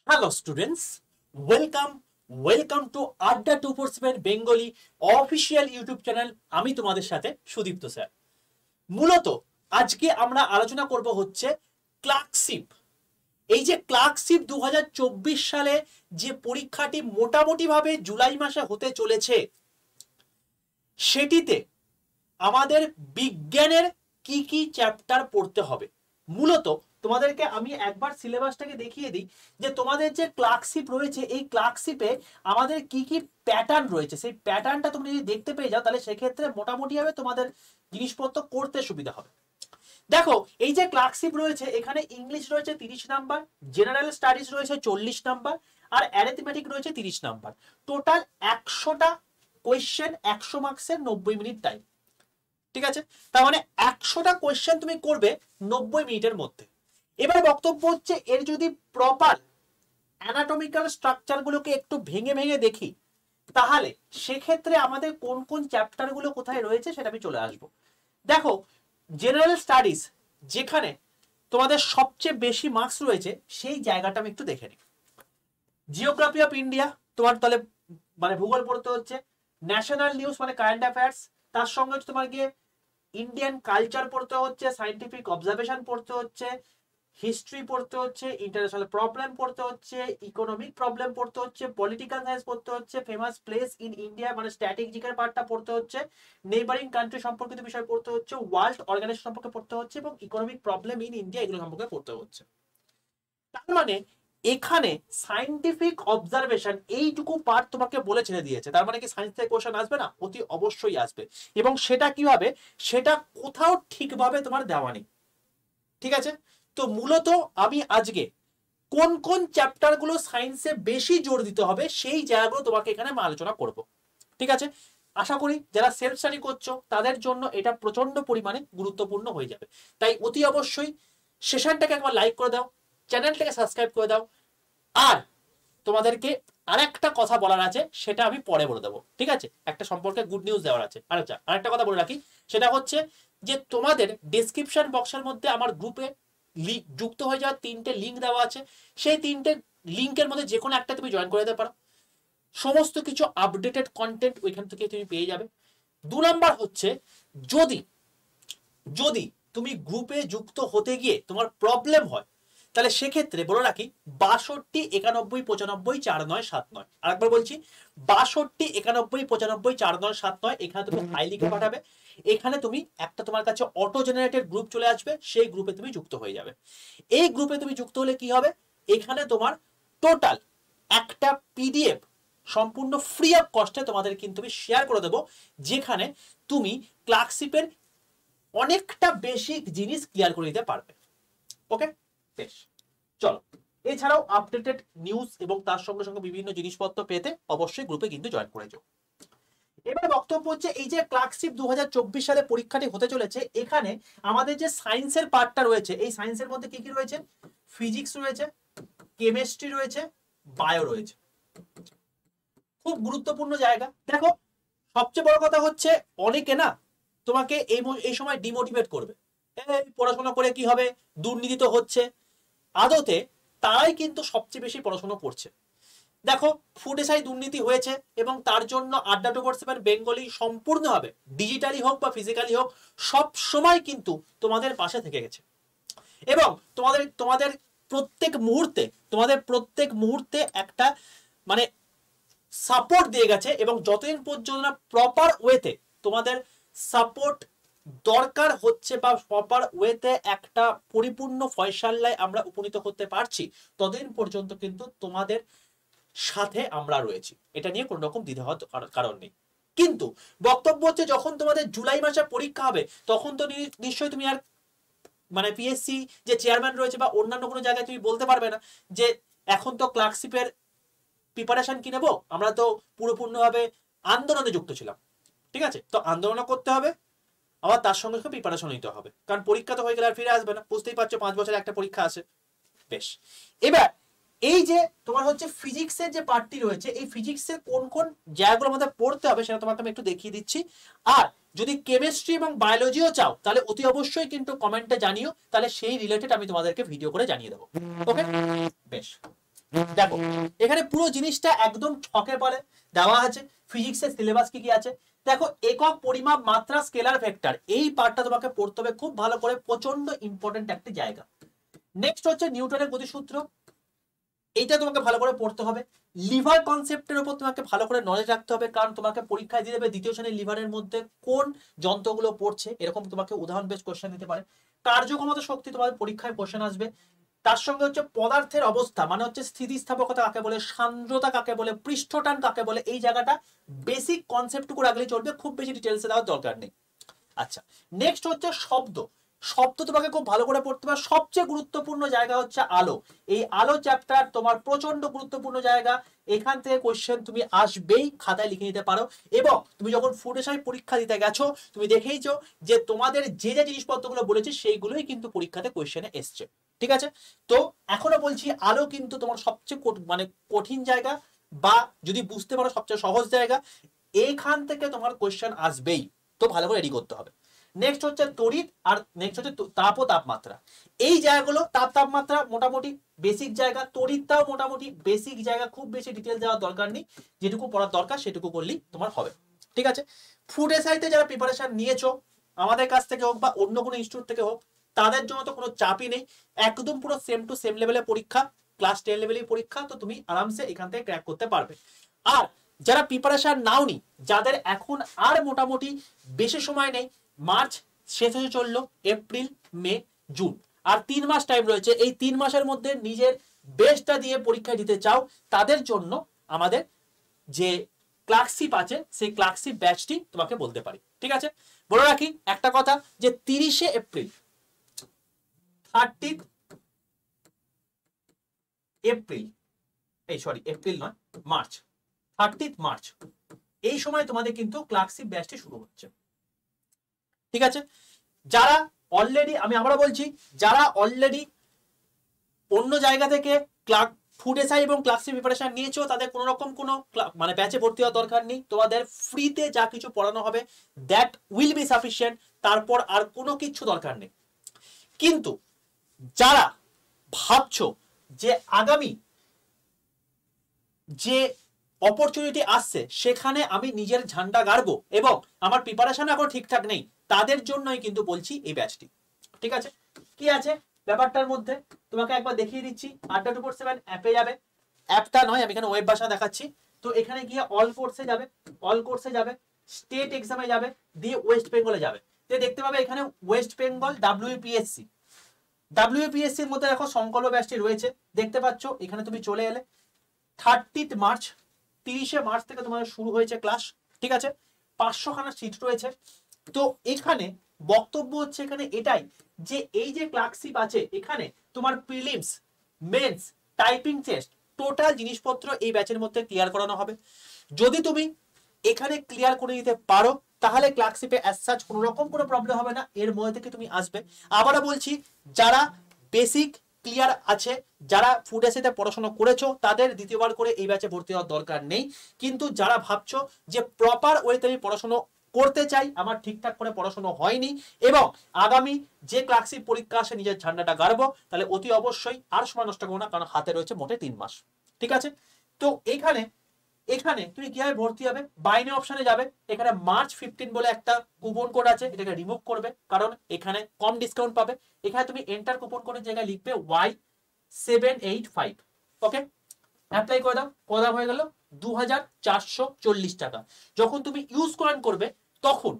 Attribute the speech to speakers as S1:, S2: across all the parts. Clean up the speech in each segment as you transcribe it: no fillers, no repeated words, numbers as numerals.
S1: Hello students, welcome to Adda 247 Bengali official YouTube channel. আমি তোমাদের সাথে সুদীপ্ত স্যার। মূলত আজকে আমরা আলোচনা করব হচ্ছে ক্লার্কশিপ। এই যে ক্লার্কশিপ 2024 সালে যে পরীক্ষাটি মোটামুটি ভাবে জুলাই মাসে হতে চলেছে, সেটিতে আমাদের বিজ্ঞানের কি কি চ্যাপ্টার পড়তে হবে। মূলত তোমাদেরকে আমি একবার সিলেবাসটাকে দেখিয়ে দিই যে তোমাদের যে ক্লার্কশিপ রয়েছে, এই ক্লার্কশিপে আমাদের কি কি প্যাটার্ন রয়েছে, সেই প্যাটার্নটা তুমি যদি দেখতে পেয়ে যাও তাহলে সেক্ষেত্রে মোটামুটি ভাবে তোমাদের জিনিসপত্র করতে সুবিধা হবে। দেখো, এই যে ক্লার্কশিপ রয়েছে, এখানে ইংলিশ রয়েছে 30 নাম্বার, জেনারেল স্টাডিজ রয়েছে 40 নাম্বার, আর অ্যারিথমেটিক রয়েছে 30 নাম্বার। টোটাল 100টা কোয়েশ্চেন, 100 মার্কসের 90 মিনিট টাইম। ঠিক আছে, তার মানে 100টা কোয়েশ্চেন তুমি করবে 90 মিনিটের মধ্যে। এবার বক্তব্য হচ্ছে, এর যদি প্রপার অ্যানাটমিক্যাল স্ট্রাকচার গুলোকে একটু ভেঙে ভেঙে দেখি, তাহলে সেক্ষেত্রে আমাদের কোন কোন চ্যাপ্টার গুলো কোথায় রয়েছে সেটা আমি চলে আসবো। দেখো, জেনারেল স্টাডিজ যেখানে তোমাদের সবচেয়ে বেশি মার্কস রয়েছে, সেই জায়গাটা আমি একটু দেখে নিই। জিওগ্রাফি অফ ইন্ডিয়া তোমার তাহলে মানে ভূগোল পড়তে হচ্ছে, ন্যাশনাল নিউজ মানে কারেন্ট অ্যাফেয়ার্স, তার সঙ্গে হচ্ছে তোমার গিয়ে ইন্ডিয়ান কালচার পড়তে হচ্ছে, সায়েন্টিফিক অবজারভেশন পড়তে হচ্ছে, হিস্ট্রি পড়তে হচ্ছে, ইন্টারন্যাশনাল প্রবলেম পড়তে হচ্ছে, ইকোনমিক প্রবলেম পড়তে হচ্ছে, পলিটিক্যাল সায়েন্স পড়তে হচ্ছে, ফেমাস প্লেস ইন ইন্ডিয়া মানে স্ট্র্যাটেজিক্যাল পার্টটা পড়তে হচ্ছে, নেইবারিং কান্ট্রি সম্পর্কিত বিষয় পড়তে হচ্ছে, ওয়ার্ল্ড অর্গানাইজেশন সম্পর্কে পড়তে হচ্ছে, এবং ইকোনমিক প্রবলেম ইন ইন্ডিয়া এগুলো সম্পর্কে পড়তে হচ্ছে। তার মানে এখানে সায়েন্টিফিক অবজারভেশন এইটুকু পার্ট তোমাকে বলে ছেড়ে দিয়েছে। তার মানে কি সায়েন্স থেকে কোশ্চেন আসবে না? অতি অবশ্যই আসবে, এবং সেটা কিভাবে, সেটা কোথাও ঠিকভাবে তোমার দেওয়া নেই। ঠিক আছে, তো মূলত আমি আজকে কোন কোন চ্যাপ্টার গুলো সায়েন্সে বেশি জোর দিতে হবে সেই জায়গাগুলো তোমাকে এখানে আলোচনা করব। ঠিক আছে, আশা করি যারা সেলফ স্টাডি করছো তাদের জন্য এটা প্রচন্ড পরিমাণে গুরুত্বপূর্ণ হয়ে যাবে। তাই অতি অবশ্যই সেশনটাকে একবার লাইক করে দাও, চ্যানেলটাকে সাবস্ক্রাইব করে দাও। আর তোমাদেরকে আরেকটা কথা বলার আছে, সেটা আমি পরে বলে দেবো। ঠিক আছে, একটা সম্পর্কে গুড নিউজ দেওয়ার আছে। আরেকটা কথা বলে রাখি, সেটা হচ্ছে যে তোমাদের ডেসক্রিপশন বক্সের মধ্যে আমার গ্রুপে যুক্ত হয়ে যাওয়ার 3টে লিঙ্ক দেওয়া আছে। সেই 3টে লিঙ্কের মধ্যে যে কোনো একটা তুমি জয়েন করে দিতে পারো। সমস্ত কিছু আপডেটেড কন্টেন্ট ওইখান থেকে তুমি পেয়ে যাবে। 2 নাম্বার হচ্ছে, যদি যদি তুমি গ্রুপে যুক্ত হতে গিয়ে তোমার প্রবলেম হয়, তাহলে সেক্ষেত্রে বলে রাখি 62 91 95 49 79। আরেকবার বলছি, 62 91 95 49 79। এখানে তুমি হাই লিখে পাঠাবে। এখানে তুমি একটা তোমার কাছে অটো জেনারেটেড গ্রুপ চলে আসবে, সেই গ্রুপে তুমি যুক্ত হয়ে যাবে। এই গ্রুপে তুমি যুক্ত হলে কি হবে, এখানে তোমার টোটাল একটা পিডিএফ সম্পূর্ণ ফ্রি অফ কস্টে তোমাদের কিন্তু আমি শেয়ার করে দেবো, যেখানে তুমি ক্লার্কশিপের অনেকটা বেসিক জিনিস ক্লিয়ার করে দিতে পারবে। ওকে, বেশ, চলো। এছাড়াও আপডেটেড নিউজ এবং তার সঙ্গে সঙ্গে বিভিন্ন জিনিসপত্র পেতে অবশ্যই গ্রুপে কিন্তু জয়েন করে যাও। এবার বক্তব্য হচ্ছে, এই যে ক্লার্কশিপ 2024 সালে পরীক্ষাটি হতে চলেছে, এখানে আমাদের যে সায়েন্সের পার্টটা রয়েছে, এই সায়েন্সের মধ্যে কি কি রয়েছে? ফিজিক্স রয়েছে, কেমিস্ট্রি রয়েছে, বায়ো রয়েছে। খুব গুরুত্বপূর্ণ জায়গা। দেখো, সবচেয়ে বড় কথা হচ্ছে, অনেকে না তোমাকে এই সময় ডিমোটিভেট করবে, পড়াশোনা করে কি হবে, দুর্নীতি তো হচ্ছে। আদতে তারাই কিন্তু সবচেয়ে বেশি পড়াশোনা করছে। দেখো, ফুড এসআই দুর্নীতি হয়েছে, এবং তার জন্য আড্ডা 247 বেঙ্গলি সম্পূর্ণভাবে ডিজিটালি হোক বা ফিজিক্যালি হোক সব সময় কিন্তু তোমাদের পাশে থেকে গেছে, এবং তোমাদের প্রত্যেক মুহূর্তে একটা মানে সাপোর্ট দিয়ে গেছে। এবং যতদিন পর্যন্ত না প্রপার ওয়েতে তোমাদের সাপোর্ট দরকার হচ্ছে বা প্রপার ওয়েতে একটা পরিপূর্ণ ফয়সালায় আমরা উপনীত করতে পারছি, ততদিন পর্যন্ত কিন্তু তোমাদের সাথে আমরা রয়েছি। এটা নিয়ে কোনো রকম দ্বিধা হওয়ার কারণ নেই। কিন্তু বক্তব্য হচ্ছে, যখন তোমাদের জুলাই মাসে পরীক্ষা হবে, তখন তো নিশ্চয়ই তুমি আর মানে পিএসসি যে চেয়ারম্যান রয়েছে বা অন্যান্য কোনো জায়গায় তুমি বলতে পারবে না যে এখন তো ক্লার্কশিপের প্রিপারেশন কি নেবো, আমরা তো পুরোপূর্ণভাবে আন্দোলনে যুক্ত ছিলাম। ঠিক আছে, তো আন্দোলন করতে হবে, আবার তার সঙ্গে সঙ্গে প্রিপারেশন নিতে হবে, কারণ পরীক্ষা তো হয়ে গেলে আর ফিরে আসবে না। বুঝতেই পারছো, 5 বছরে একটা পরীক্ষা আসে। বেশ, এবার এই যে তোমার হচ্ছে ফিজিক্সের যে পার্টটি রয়েছে, এই ফিজিক্সের কোন কোন জায়গাগুলো আমাদের পড়তে হবে সেটা তোমাকে আমি একটু দেখিয়ে দিচ্ছি। আর যদি কেমিস্ট্রি এবং বায়োলজিও চাও, তাহলে অতি অবশ্যই কিন্তু কমেন্টে জানিও, তাহলে সেই রিলেটেড আমি তোমাদেরকে ভিডিও করে জানিয়ে দেবো। ওকে, বেশ, দেখো এখানে পুরো জিনিসটা একদম ছকে পড়ে দেওয়া আছে। ফিজিক্সের সিলেবাস কি কি আছে দেখো, একক পরিমাপ মাত্রা স্কেলার ভেক্টর, এই পার্টটা তোমাকে পড়তে হবে খুব ভালো করে, প্রচন্ড ইম্পর্টেন্ট একটি জায়গা। নেক্সট হচ্ছে নিউটনের গতিসূত্র, এইটা তোমাকে ভালো করে পড়তে হবে। লিভার কনসেপ্টের উপর তোমাকে ভালো করে নলেজ রাখতে হবে, কারণ তোমাকে পরীক্ষায় দিয়ে দেবে দ্বিতীয় শ্রেণীর লিভারের মধ্যে কোন যন্ত্রগুলো পড়ছে, এরকম তোমাকে উদাহরণ বেশ কোশ্চেন দিতে পারে। কার্যক্ষমতা শক্তি তোমাদের পরীক্ষায় কোশ্চেন আসবে। তার সঙ্গে হচ্ছে পদার্থের অবস্থা, মানে হচ্ছে স্থিতিস্থাপকতা কাকে বলে, সান্দ্রতা কাকে বলে, পৃষ্ঠটান কাকে বলে, এই জায়গাটা বেসিক কনসেপ্টটুকু রাখলেই চলবে, খুব বেশি ডিটেলসে দেওয়ার দরকার নেই। আচ্ছা, নেক্সট হচ্ছে শব্দ। শব্দ তোমাকে খুব ভালো করে পড়তে হবে। সবচেয়ে গুরুত্বপূর্ণ জায়গা হচ্ছে আলো। এই আলো চ্যাপ্টার তোমার প্রচন্ড গুরুত্বপূর্ণ জায়গা, এখান থেকে কোশ্চেন তুমি আসবেই, খাতায় লিখে নিতে পারো। এবং তুমি যখন ফুড এসআই পরীক্ষা দিতে গেছো, তুমি দেখেইছো যে তোমাদের যে যে জিনিসপত্রগুলো বলেছি সেইগুলোই কিন্তু পরীক্ষাতে কোশ্চেনে এসছে, ঠিক আছে? তো এখনো বলছি, আলো কিন্তু তোমার সবচেয়ে মানে কঠিন জায়গা, বা যদি বুঝতে পারো সবচেয়ে সহজ জায়গা। এইখান থেকে তোমার কোশ্চেন আসবেই, তো ভালো করে রেডি করতে হবে। নেক্সট হচ্ছে তড়িৎ, আর নেক্সট হচ্ছে তাপ ও তাপমাত্রা। এই জায়গাগুলো তাপ তাপমাত্রা মোটামুটি বেসিক জায়গা, তড়িৎটাও মোটামুটি বেসিক জায়গা, খুব বেশি ডিটেল দেওয়ার দরকার নেই, যেটুকু পড়ার দরকার সেটুকু করলেই তোমার হবে, ঠিক আছে? ফুড এসআইতে যারা প্রিপারেশন নিয়েছো, আমাদের কাছ থেকে হোক বা অন্য কোনো ইনস্টিটিউট থেকে হোক, তাদের জন্য তো কোনো চাপই নেই, একদম পুরো সেম টু সেম লেভেলের পরীক্ষা, ক্লাস 10 লেভেলের পরীক্ষা, তো তুমি আরামসে এখান থেকে ক্র্যাক করতে পারবে। আর যারা প্রিপারেশন নাওনি, যাদের এখন আর মোটামুটি বেশি সময় নেই, মার্চ শেষ হয়ে চললো, এপ্রিল, মে, জুন, আর 3 মাস টাইম রয়েছে, এই 3 মাসের মধ্যে নিজের বেস্টটা দিয়ে পরীক্ষা দিতে চাও, তাদের জন্য আমাদের যে ক্লার্কশিপ আছে, সেই ক্লার্কশিপ ব্যাচটি তোমাকে বলতে পারি, ঠিক আছে? বলে রাখি একটা কথা, যে 30শে এপ্রিল, 30 এপ্রিল, এই সরি এপ্রিল নয়, মার্চ, 30 মার্চ, এই সময় তোমাদের কিন্তু ক্লার্কশিপ ব্যাচটি শুরু হচ্ছে, ঠিক আছে? যারা অলরেডি, আমি আবারও বলছি, যারা অলরেডি অন্য জায়গা থেকে ফুড এসআই এবং ক্লার্কশিপ প্রিপারেশন নিয়েছো, তাদের কোনো রকম কোনো মানে ব্যাচে ভর্তি হওয়ার দরকার নেই। তোমাদের ফ্রিতে যা কিছু পড়ানো হবে, দ্যাট উইল বি সাফিসিয়েন্ট, তারপর আর কোনো কিছু দরকার নেই। কিন্তু যারা ভাবছো যে আগামী যে অপরচুনিটি আসছে সেখানে আমি নিজের ঝান্ডা গাড়বো এবং আমার প্রিপারেশন এখন ঠিকঠাক নেই, তাদের জন্যই কিন্তু বলছি এই ব্যাচটি, ঠিক আছে? কি আছে ব্যাপারটার মধ্যে তোমাকে একবার দেখিয়ে দিচ্ছি। Adda247 অ্যাপে যাবে, অ্যাপটা নয়, আমি এখানে ওয়েব ভাষা দেখাচ্ছি। তো এখানে গিয়ে অল কোর্সে যাবে, অল কোর্সে যাবে, স্টেট এক্সামে যাবে, দিয়ে ওয়েস্ট বেঙ্গলে যাবে, দেখতে পাবে এখানে ওয়েস্ট বেঙ্গল WPSC, WPSC এর মধ্যে দেখো সংকল্প ব্যাচটি রয়েছে, দেখতে পাচ্ছ এখানে তুমি চলে এলে। 30 মার্চ, 30শে মার্চ থেকে তোমাদের শুরু হয়েছে ক্লাস, ঠিক আছে? 500 খানা সিট রয়েছে। তো এখানে বক্তব্য হচ্ছে এখানে এটাই, যে এই যে ক্লার্কশিপ আছে, এখানে তোমার prelims, mains, typing test, total জিনিসপত্র এই ব্যাচের মধ্যে ক্লিয়ার করানো হবে। যদি তুমি এখানে ক্লিয়ার করে নিতে পারো, তাহলে ক্লার্কশিপে অ্যাজ সাচ কোনো রকম কোনো প্রবলেম হবে না, এর মধ্যে থেকে তুমি আসবে। আবারও বলছি, যারা বেসিক ক্লিয়ার আছে, যারা ফুড এসএতে পড়াশোনা করেছো, তাদের দ্বিতীয়বার করে এই ব্যাচে ভর্তি হওয়ার দরকার নেই। কিন্তু যারা ভাবছো যে প্রপার ওয়েতে আমি পড়াশোনা করতে চাই, আমার ঠিকঠাক করে পড়াশোনা হয়নি, এবং আগামী যে ক্লার্কশিপ পরীক্ষা আসে নিজের ঝান্ডাটা গাড়বো, তাহলে অতি অবশ্যই আর সময় নষ্ট করো না, কারণ হাতে রয়েছে মোটে 3 মাস, ঠিক আছে? তো এখানে তুমি কিভাবে ভর্তি হবে, বাইনে অপশনে যাবে, এখানে মার্চ 15 বলে একটা কুপন কোড আছে, এটাকে রিমুভ করবে, কারণ এখানে কম ডিসকাউন্ট পাবে। এখানে তুমি এন্টার কুপন কোডের জায়গায় লিখবে Y785, ওকে, অ্যাপ্লাই করে দাও, কত হয়ে গেল 2440 টাকা। যখন তুমি ইউজ করবে তখন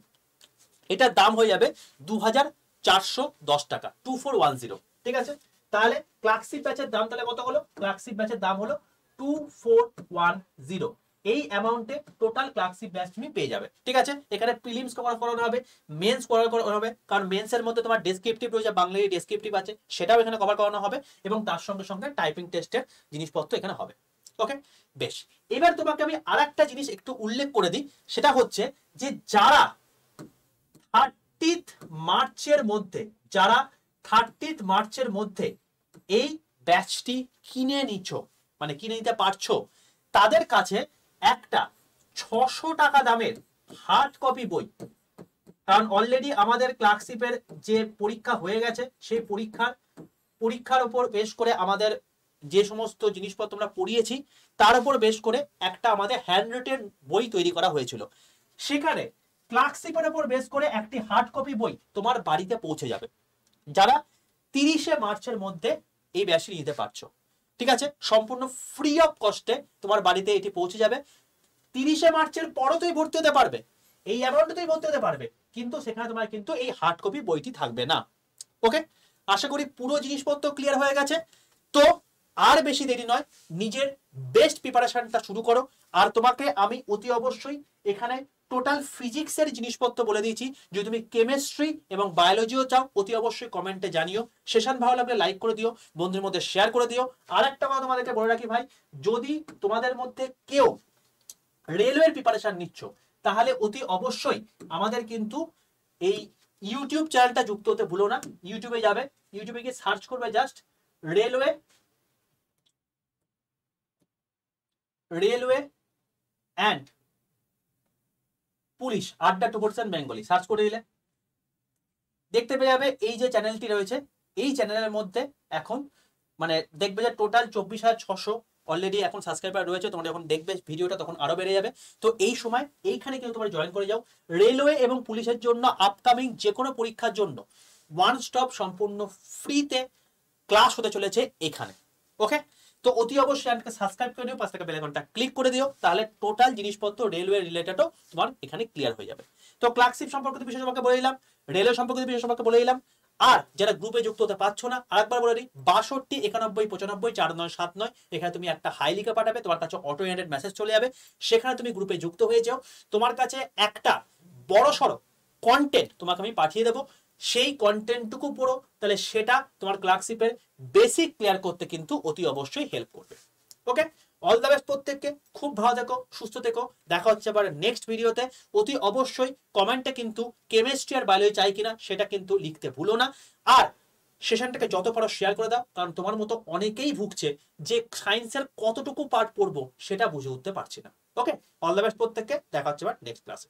S1: এটার দাম হয়ে যাবে 2410 টাকা, 2410, ঠিক আছে? তাহলে ক্লার্কশিপ ব্যাচের দাম তাহলে কত হলো, ক্লার্কশিপ ব্যাচের দাম হলো 2410, এই অ্যামাউন্টে টোটাল ক্লার্কশিপ ব্যাচ তুমি পেয়ে যাবে, ঠিক আছে? এখানে প্রিলিমস কভার করানো হবে, মেন্স কভার করানো হবে, কারণ মেন্সের মধ্যে তোমার ডেসক্রিপটিভ রয়েছে, বাংলায় ডেসক্রিপটিভ আছে, সেটাও এখানে কভার করানো হবে, এবং তার সঙ্গে সঙ্গে টাইপিং টেস্টের জিনিসপত্র এখানে হবে, ওকে? বেশ, এবার তোমাকে আমি আরেকটা জিনিস একটু উল্লেখ করে দিই, সেটা হচ্ছে যে যারা 30 মার্চের মধ্যে, যারা 30 মার্চের মধ্যে এই ব্যাচটি কিনে নিচ্ছ, মানে কিনে নিতে পারছো, তাদের কাছে একটা 600 টাকা দামের হার্ড কপি বই, কারণ অলরেডি আমাদের ক্লার্কশিপের যে পরীক্ষা হয়ে গেছে, সেই পরীক্ষার উপর বেশ করে আমাদের যে সমস্ত জিনিসপত্র আমরা পড়িয়েছি তার উপর বেশ করে একটা আমাদের হ্যান্ড রিটেন বই তৈরি করা হয়েছিল। সেখানে ক্লার্কশিপের উপর বেশ করে একটি হার্ড কপি বই তোমার বাড়িতে পৌঁছে যাবে, যারা 30শে মার্চের মধ্যে এই ব্যাচটি নিতে পারছো। ঠিক আছে, সম্পূর্ণ ফ্রি অফ কস্টে তোমার বাড়িতে এটি পৌঁছে যাবে। 30শে মার্চের পরও তুই ভর্তি হতে পারবে, এই অ্যামাউন্টে তুই ভর্তি হতে পারবে, কিন্তু সেখানে তোমার কিন্তু এই হার্ড কপি বইটি থাকবে না। ওকে, আশা করি পুরো জিনিসপত্র ক্লিয়ার হয়ে গেছে। তো আর বেশি দেরি নয়, নিজের বেস্ট প্রিপারেশনটা শুরু করো। আর তোমাকে আমি অতি অবশ্যই এখানে টোটাল ফিজিক্সের জিনিসপত্র বলে দিয়েছি। যদি তুমি কেমিস্ট্রি এবং বায়োলজিও চাও, অতি অবশ্যই কমেন্টে জানিও। সেশন ভালো লাগলে লাইক করে দিও, বন্ধুদের মধ্যে শেয়ার করে দিও। আর একটা কথা তোমাদেরকে বলে রাখি ভাই, যদি তোমাদের মধ্যে কেউ রেলওয়ের প্রিপারেশন নিচ্ছ, তাহলে অতি অবশ্যই আমাদের কিন্তু এই ইউটিউব চ্যানেলটা যুক্ত হতে ভুলো না। ইউটিউবে যাবে, ইউটিউবে গিয়ে সার্চ করবে জাস্ট রেলওয়ে অ্যান্ড পুলিশ আড্ডা 2% বেঙ্গলি সার্চ করে দিলে দেখতে পেয়ে যাবে এই যে চ্যানেলটি রয়েছে। এই চ্যানেলের মধ্যে এখন মানে দেখবে যে টোটাল 24,600 অলরেডি এখন সাবস্ক্রাইবার রয়েছে। তোমরা যখন দেখবে ভিডিওটা তখন আরো বেড়ে যাবে। তো এই সময় এইখানে কিন্তু তোমরা জয়েন করে যাও। রেলওয়ে এবং পুলিশের জন্য আপকামিং যে কোনো পরীক্ষার জন্য ওয়ান স্টপ সম্পূর্ণ ফ্রিতে ক্লাস হতে চলেছে এখানে। ওকে, তো অতি অবশ্যই চ্যানেলকে সাবস্ক্রাইব করে দিও, পাশে থাকা বেল আইকনটা ক্লিক করে দিও, তাহলে টোটাল জিনিসপত্র রেলওয়ে রিলেটেডও তোমার এখানে ক্লিয়ার হয়ে যাবে। তো ক্লার্কশিপ সম্পর্কিত বিষয় তোমাকে বলে দিলাম, রেলওয়ে সম্পর্কিত বিষয় সম্পর্কে বলে দিলাম। আর যারা গ্রুপে যুক্ত হতে পারছো না, আরেকবার বলে দিই, 62 91 95 4979 এখানে তুমি একটা হাই লিখে পাঠাবে, তোমার কাছে অটো এন্ডেড মেসেজ চলে যাবে। সেখানে তুমি গ্রুপে যুক্ত হয়ে যাও। তোমার কাছে একটা বড় সড়ো কন্টেন্ট তোমাকে আমি পাঠিয়ে দেবো, সেই কন্টেন্টটুকু পড়ো, তাহলে সেটা তোমার ক্লার্কশিপের বেসিক ক্লিয়ার করতে কিন্তু অতি অবশ্যই হেল্প করবে। ওকে, অল দ্য বেস্ট প্রত্যেককে, খুব ভালো থেকো, সুস্থ থেকো। দেখা হচ্ছে আবার নেক্সট ভিডিওতে। অতি অবশ্যই কমেন্টে কিন্তু কেমিস্ট্রি আর বায়োলজি চাই কিনা সেটা কিন্তু লিখতে ভুলো না। আর সেশনটাকে যত পারো শেয়ার করে দাও, কারণ তোমার মতো অনেকেই ভুগছে যে সায়েন্সের কতটুকু পার্ট পড়বো সেটা বুঝে উঠতে পারছি না। ওকে, অল দ্য বেস্ট প্রত্যেককে, দেখা হচ্ছে আবার নেক্সট ক্লাসে।